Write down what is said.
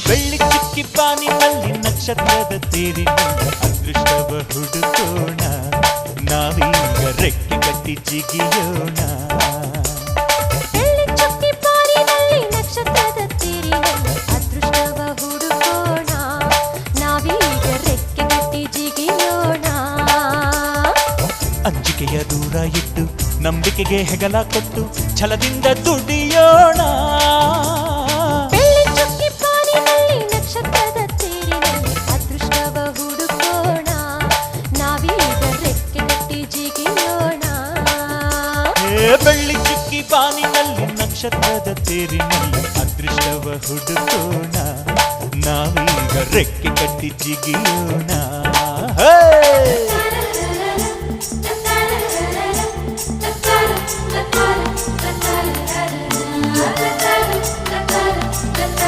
ಬೆಳ್ಳಿ ಚಿಕ್ಕಿ ಪಾನಿನಲ್ಲಿ ನಕ್ಷತ್ರದ ತೇರಿನಿಂದ ಅದೃಷ್ಟವ ಹುಡುಕೋಣ ನಾವೀಗ ರೆಕ್ಕೆ ಕಟ್ಟಿ ಜಿಗಿಯೋಣ ಬೆಳ್ಳಿ ಚುಕ್ಕಿ ಪಾನಿನಲ್ಲಿ ನಕ್ಷತ್ರದ ತೇರಿನಲ್ಲಿ ಅದೃಷ್ಟವ ಹುಡುಕೋಣ ನಾವೀಗ ರೆಕ್ಕೆ ಕಟ್ಟಿ ಜಿಗಿಯೋಣ ಅಂಜಿಕೆಯ ದೂರ ಇಟ್ಟು ನಂಬಿಕೆಗೆ ಹೆಗಲ ಕೊಟ್ಟು ಛಲದಿಂದ ದುಡಿಯೋಣ ಬೆಳ್ಳಿ ಚುಕ್ಕಿ ಪಾನಿನಲ್ಲಿ ನಕ್ಷತ್ರದ ತೇರಿನಲ್ಲಿ ಅದೃಷ್ಟವ ಹುಡುಕೋಣ ನಾವೀಗ ರೆಕ್ಕೆ ಕಟ್ಟಿ ಜಿಗಿಯೋಣ ಬೆಳ್ಳಿ ಚಿಕ್ಕಿ ಪಾನಿನಲ್ಲಿ ನಕ್ಷತ್ರದ ತೇರಿನಲ್ಲಿ ಅದೃಷ್ಟವ ಹುಡುಕೋಣ ನಾವೀಗ ರೆಕ್ಕೆ ಕಟ್ಟಿ ಜಿಗಿಯೋಣ